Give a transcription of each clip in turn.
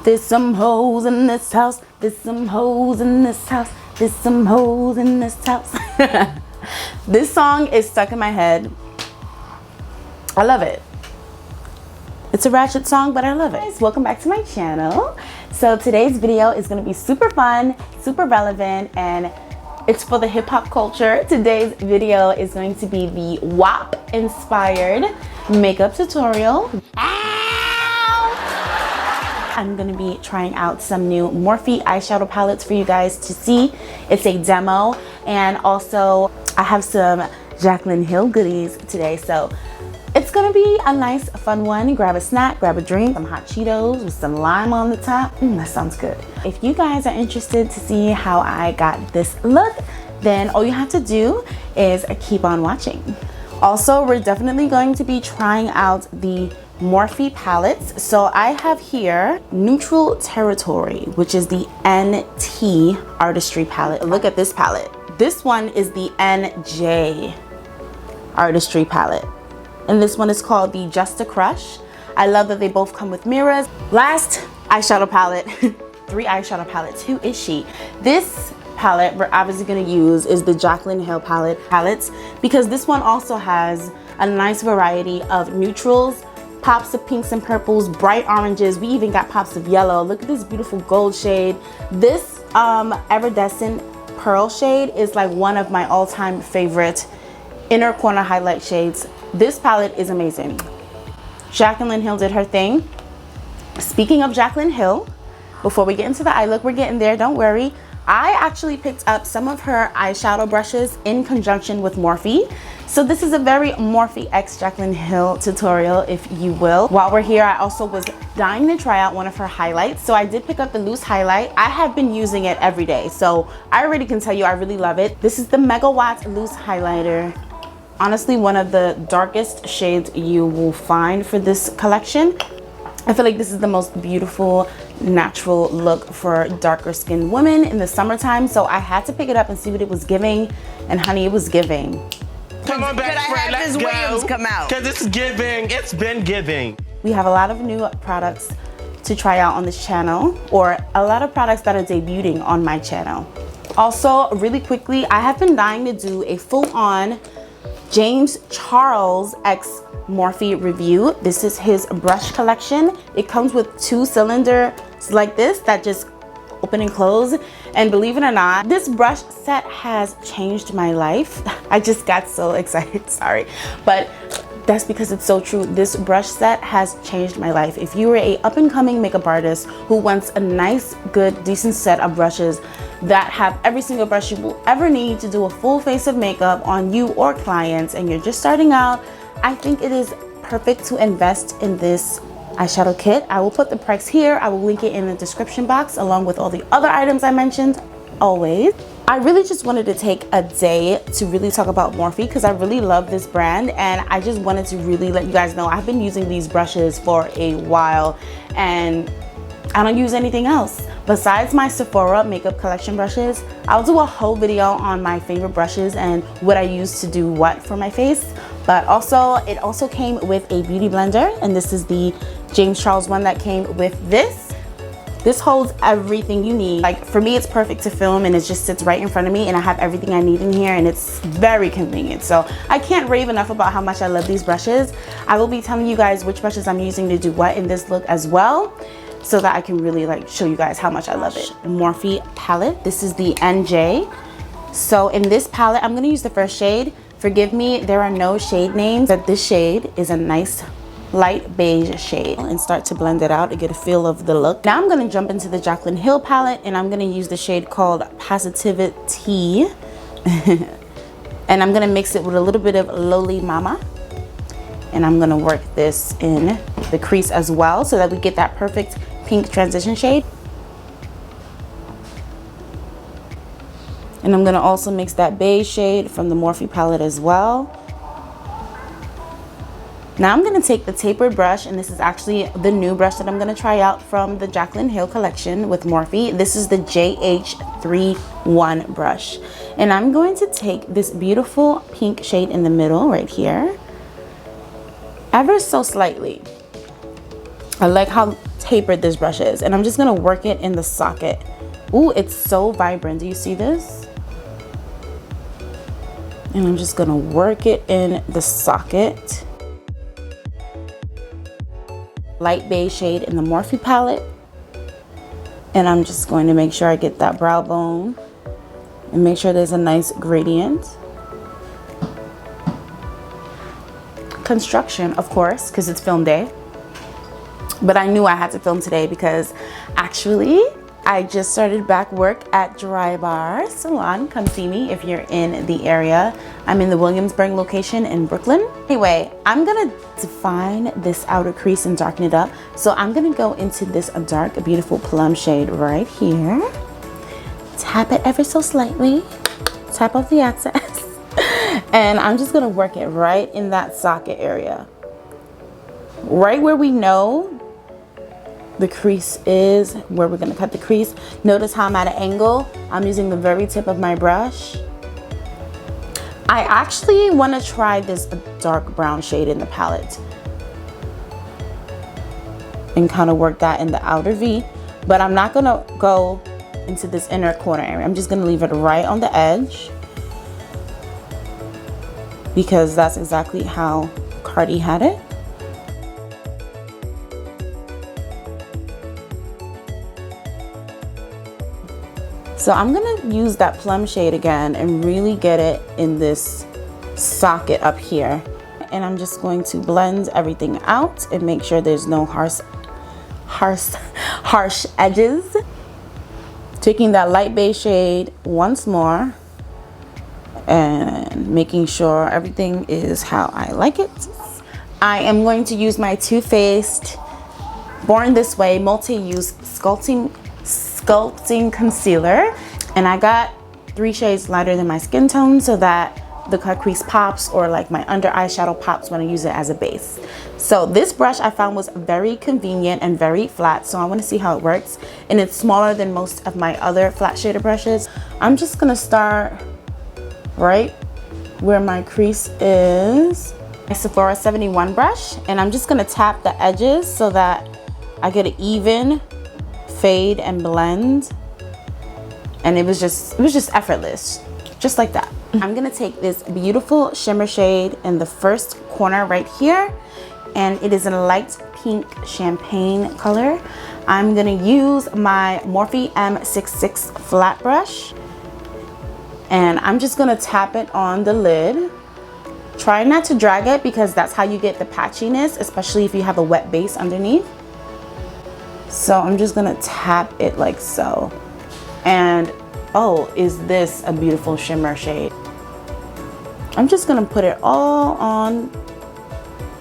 There's some hoes in this house. There's some hoes in this house. There's some hoes in this house. This song is stuck in my head. I love it. It's a ratchet song, but I love it. Guys, welcome back to my channel. So today's video is gonna be super fun, super relevant, and it's for the hip hop culture. Today's video is going to be the WAP inspired makeup tutorial. I'm gonna be trying out some new Morphe eyeshadow palettes for you guys to see. It's a demo, and also I have some Jaclyn Hill goodies today, so it's gonna be a nice fun one. Grab a snack, grab a drink, some hot Cheetos with some lime on the top. That sounds good. If you guys are interested to see how I got this look, then all you have to do is keep on watching. Also, we're definitely going to be trying out the Morphe palettes. So I have here Neutral Territory, which is the NT Artistry palette. Look at this palette. This one is the NJ Artistry palette, and this one is called the Just a Crush. I love that they both come with mirrors. Last eyeshadow palette, 3 eyeshadow palettes. Who is she? This palette we're obviously going to use is the Jaclyn Hill palettes, because this one also has a nice variety of neutrals, pops of pinks and purples, bright oranges. We even got pops of yellow. Look at this beautiful gold shade. This iridescent pearl shade is like one of my all-time favorite inner corner highlight shades. This palette is amazing. Jaclyn Hill did her thing. Speaking of Jaclyn Hill, before we get into the eye look, we're getting there, don't worry. I actually picked up some of her eyeshadow brushes in conjunction with Morphe. So this is a very Morphe x Jaclyn Hill tutorial, if you will. While we're here, I also was dying to try out one of her highlights. So I did pick up the loose highlight. I have been using it every day, so I already can tell you I really love it. This is the Megawatt loose highlighter. Honestly, one of the darkest shades you will find for this collection. I feel like this is the most beautiful natural look for darker skinned women in the summertime, so I had to pick it up and see what it was giving, and honey, it was giving. Come on back, friend, let's go. Come out. Cause it's giving, it's been giving. We have a lot of new products to try out on this channel, or a lot of products that are debuting on my channel. Also, really quickly, I have been dying to do a full-on James Charles x Morphe review. This is his brush collection. It comes with 2 cylinders like this that just open and close, and believe it or not, this brush set has changed my life. I just got so excited, sorry, but that's because it's so true. This brush set has changed my life. If you are a up-and-coming makeup artist who wants a nice, good, decent set of brushes that have every single brush you will ever need to do a full face of makeup on you or clients, and you're just starting out, I think it is perfect to invest in this eyeshadow kit. I will put the price here. I will link it in the description box along with all the other items I mentioned always. I really just wanted to take a day to really talk about Morphe because I really love this brand, and I just wanted to really let you guys know I've been using these brushes for a while, and I don't use anything else besides my Sephora makeup collection brushes. I'll do a whole video on my favorite brushes and what I use to do what for my face. But also, it also came with a beauty blender, and this is the James Charles one that came with this. This holds everything you need. Like, for me, it's perfect to film, and it just sits right in front of me, and I have everything I need in here, and it's very convenient. So I can't rave enough about how much I love these brushes. I will be telling you guys which brushes I'm using to do what in this look as well, so that I can really like show you guys how much I love it. Morphe palette. This is the NJ. So in this palette, I'm gonna use the first shade. Forgive me, there are no shade names, but this shade is a nice light beige shade, and start to blend it out to get a feel of the look. Now I'm gonna jump into the Jaclyn Hill palette, and I'm gonna use the shade called Positivity. And I'm gonna mix it with a little bit of Loli Mama. And I'm gonna work this in the crease as well so that we get that perfect pink transition shade. And I'm gonna also mix that beige shade from the Morphe palette as well. Now I'm gonna take the tapered brush, and this is actually the new brush that I'm gonna try out from the Jaclyn Hill collection with Morphe. This is the JH31 brush. And I'm going to take this beautiful pink shade in the middle right here, ever so slightly. I like how tapered this brush is, and I'm just gonna work it in the socket. Ooh, it's so vibrant. Do you see this? And I'm just gonna work it in the socket. Light beige shade in the Morphe palette. And I'm just going to make sure I get that brow bone and make sure there's a nice gradient. Construction, of course, because it's film day. But I knew I had to film today because actually I just started back work at Dry Bar Salon. Come see me if you're in the area. I'm in the Williamsburg location in Brooklyn. Anyway, I'm gonna define this outer crease and darken it up. So I'm gonna go into this dark, beautiful plum shade right here. Tap it ever so slightly. Tap off the excess. And I'm just gonna work it right in that socket area. Right where we know the crease is, where we're gonna cut the crease. Notice how I'm at an angle. I'm using the very tip of my brush. I actually wanna try this dark brown shade in the palette and kind of work that in the outer V, but I'm not gonna go into this inner corner area. I'm just gonna leave it right on the edge because that's exactly how Cardi had it. So I'm gonna use that plum shade again and really get it in this socket up here. And I'm just going to blend everything out and make sure there's no harsh edges. Taking that light beige shade once more and making sure everything is how I like it. I am going to use my Too Faced Born This Way multi-use sculpting concealer, and I got 3 shades lighter than my skin tone so that the cut crease pops or like my under eyeshadow pops when I use it as a base. So this brush I found was very convenient and very flat, so I want to see how it works, and it's smaller than most of my other flat shader brushes. I'm just gonna start right where my crease is. My Sephora 71 brush, and I'm just gonna tap the edges so that I get an even fade and blend, and it was just effortless, just like that. I'm gonna take this beautiful shimmer shade in the first corner right here, and it is a light pink champagne color. I'm gonna use my Morphe M66 flat brush, and I'm just gonna tap it on the lid. Try not to drag it because that's how you get the patchiness, especially if you have a wet base underneath. So I'm just gonna tap it like so. And oh, is this a beautiful shimmer shade? I'm just gonna put it all on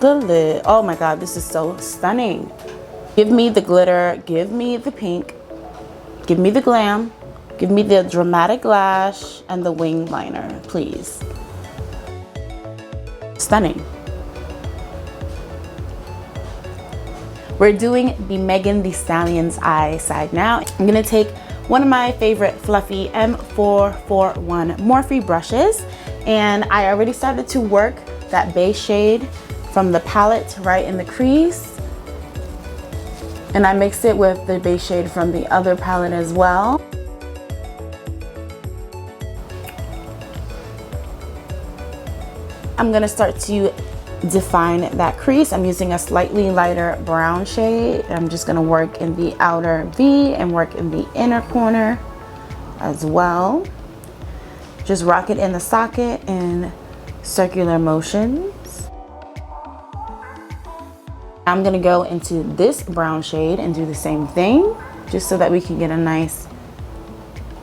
the lid. Oh my God, this is so stunning. Give me the glitter, give me the pink, give me the glam, give me the dramatic lash and the wing liner, please. Stunning. We're doing the Megan Thee Stallion's eye side now. I'm gonna take one of my favorite fluffy M441 Morphe brushes, and I already started to work that beige shade from the palette right in the crease, and I mixed it with the beige shade from the other palette as well. I'm gonna start to define that crease. I'm using a slightly lighter brown shade. I'm just gonna work in the outer V and work in the inner corner as well. Just rock it in the socket in circular motions. I'm gonna go into this brown shade and do the same thing, just so that we can get a nice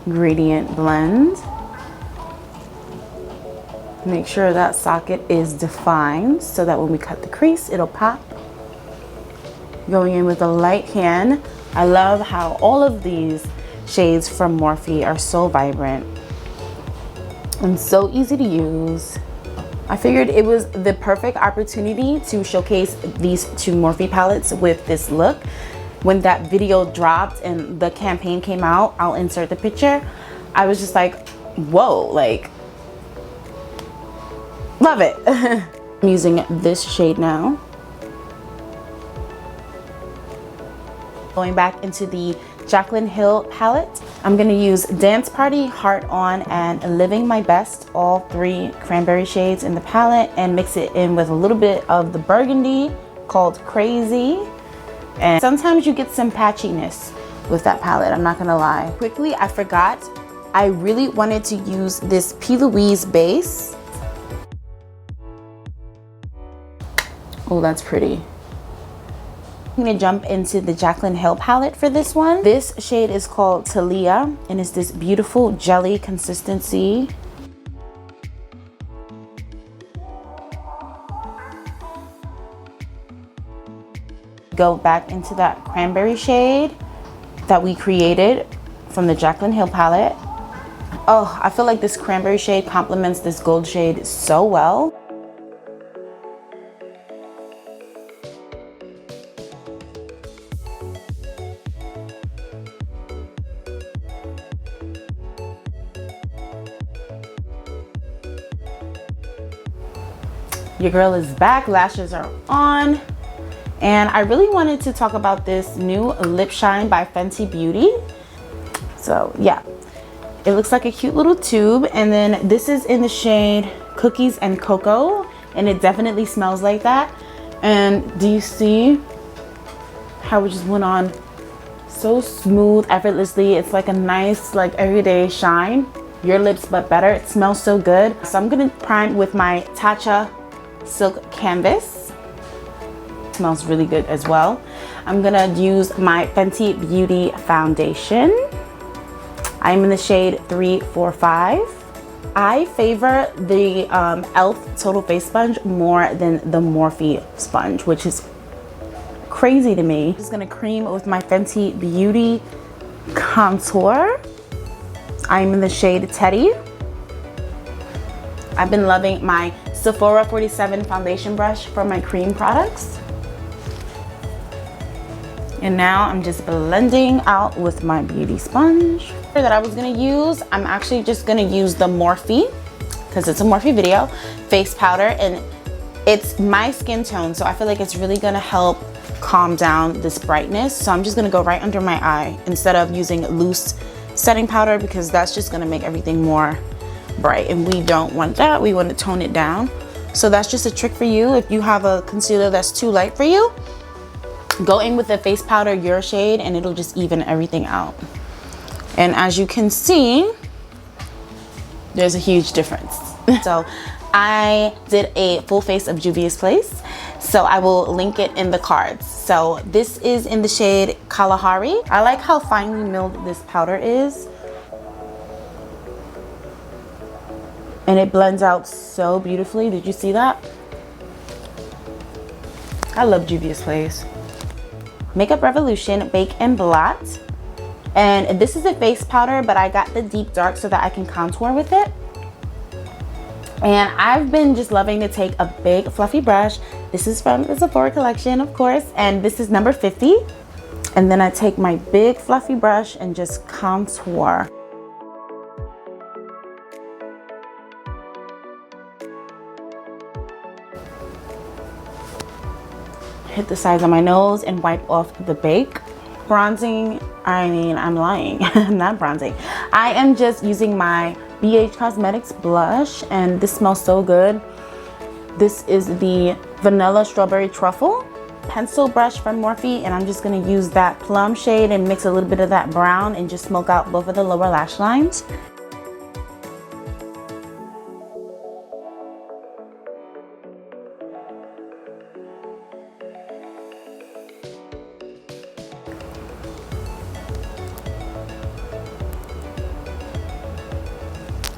gradient blend. Make sure that socket is defined so that when we cut the crease, it'll pop. Going in with a light hand. I love how all of these shades from Morphe are so vibrant and so easy to use. I figured it was the perfect opportunity to showcase these 2 Morphe palettes with this look. When that video dropped and the campaign came out, I'll insert the picture. I was just like, whoa, like, love it. I'm using this shade now. Going back into the Jaclyn Hill palette, I'm gonna use Dance Party, Heart On, and Living My Best, all 3 cranberry shades in the palette, and mix it in with a little bit of the burgundy called Crazy. And sometimes you get some patchiness with that palette, I'm not gonna lie. Quickly, I forgot, I really wanted to use this P. Louise base. Oh, that's pretty. I'm gonna jump into the Jaclyn Hill palette for this one. This shade is called Talia, and it's this beautiful jelly consistency. Go back into that cranberry shade that we created from the Jaclyn Hill palette. Oh, I feel like this cranberry shade complements this gold shade so well. Your girl is back, lashes are on. And I really wanted to talk about this new lip shine by Fenty Beauty. So yeah, it looks like a cute little tube. And then this is in the shade Cookies and Cocoa, and it definitely smells like that. And do you see how it just went on so smooth, effortlessly? It's like a nice, like everyday shine. Your lips, but better. It smells so good. So I'm gonna prime with my Tatcha Silk Canvas. Smells really good as well. I'm gonna use my Fenty Beauty foundation. I'm in the shade 345. I favor the e.l.f. Total Face Sponge more than the Morphe sponge, which is crazy to me. I'm just gonna cream with my Fenty Beauty contour. I'm in the shade Teddy. I've been loving my Sephora 47 foundation brush for my cream products. And now I'm just blending out with my beauty sponge that I was gonna use. I'm actually just gonna use the Morphe, because it's a Morphe video, face powder, and it's my skin tone, so I feel like it's really gonna help calm down this brightness. So I'm just gonna go right under my eye instead of using loose setting powder, because that's just gonna make everything more bright, and we don't want that. We want to tone it down. So that's just a trick for you. If you have a concealer that's too light for you, go in with the face powder, your shade, and it'll just even everything out. And as you can see, there's a huge difference. So I did a full face of Juvia's Place, so I will link it in the cards. So this is in the shade Kalahari. I like how finely milled this powder is, and it blends out so beautifully. Did you see that? I love Juvia's Place. Makeup Revolution Bake and Blot. And this is a face powder, but I got the deep dark so that I can contour with it. And I've been just loving to take a big fluffy brush. This is from the Sephora collection, of course, and this is number 50. And then I take my big fluffy brush and just contour. Hit the sides of my nose and wipe off the bake. Bronzing, I mean, I'm lying. I'm not bronzing. I am just using my BH Cosmetics blush, and this smells so good. This is the Vanilla Strawberry Truffle pencil brush from Morphe, and I'm just gonna use that plum shade and mix a little bit of that brown and just smoke out both of the lower lash lines.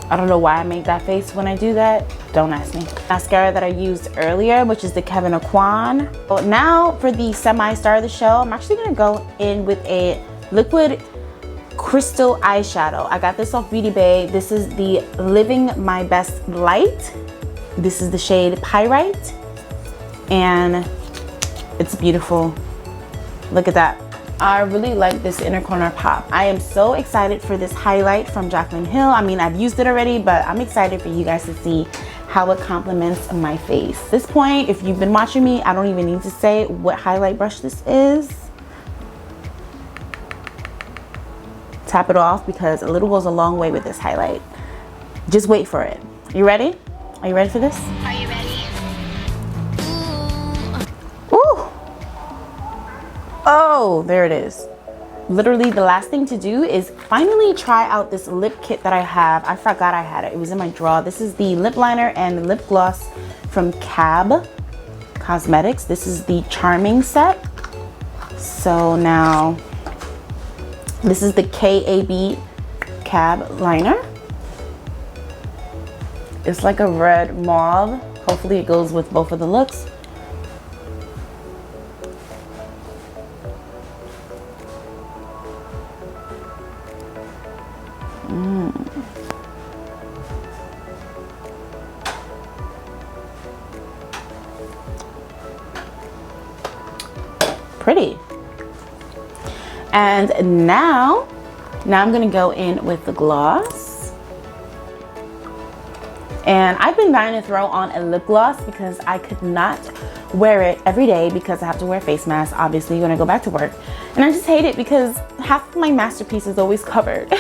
I don't know why I make that face when I do that. Don't ask me. Mascara that I used earlier, which is the Kevyn Aucoin. So now for the semi-star of the show, I'm actually gonna go in with a liquid crystal eyeshadow. I got this off Beauty Bay. This is the Living My Best Light. This is the shade Pyrite, and it's beautiful. Look at that. I really like this inner corner pop. I am so excited for this highlight from Jaclyn Hill. I mean, I've used it already, but I'm excited for you guys to see how it complements my face. At this point, if you've been watching me, I don't even need to say what highlight brush this is. tap it off because a little goes a long way with this highlight. Just wait for it. You ready? Are you ready for this? Are you ready? Ooh. Oh, there it is. Literally the last thing to do is finally try out this lip kit that I have. I forgot I had it. It was in my drawer. This is the lip liner and lip gloss from Cab Cosmetics. This is the Charming set. So now this is the KAB Cab liner. It's like a red mauve. Hopefully it goes with both of the looks. Pretty. And now I'm gonna go in with the gloss. And I've been dying to throw on a lip gloss because I could not wear it every day because I have to wear a face mask, obviously, when I go back to work. And I just hate it because half of my masterpiece is always covered.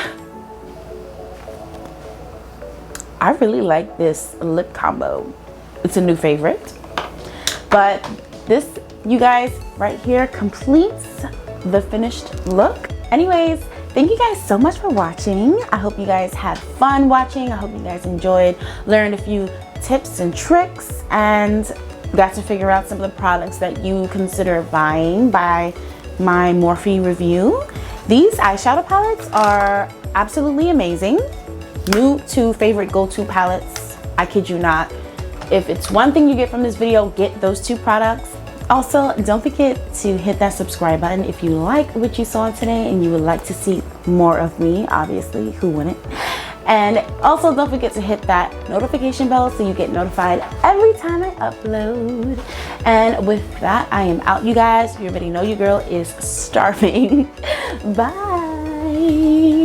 I really like this lip combo. It's a new favorite. But this, you guys, right here completes the finished look. Anyways, thank you guys so much for watching. I hope you guys had fun watching. I hope you guys enjoyed, learned a few tips and tricks, and got to figure out some of the products that you consider buying by my Morphe review. These eyeshadow palettes are absolutely amazing. New to favorite go-to palettes. I kid you not. If it's one thing you get from this video, get those two products. Also, don't forget to hit that subscribe button if you like what you saw today and you would like to see more of me. Obviously, who wouldn't? And also don't forget to hit that notification bell so you get notified every time I upload. And with that, I am out, you guys. You already know your girl is starving. Bye.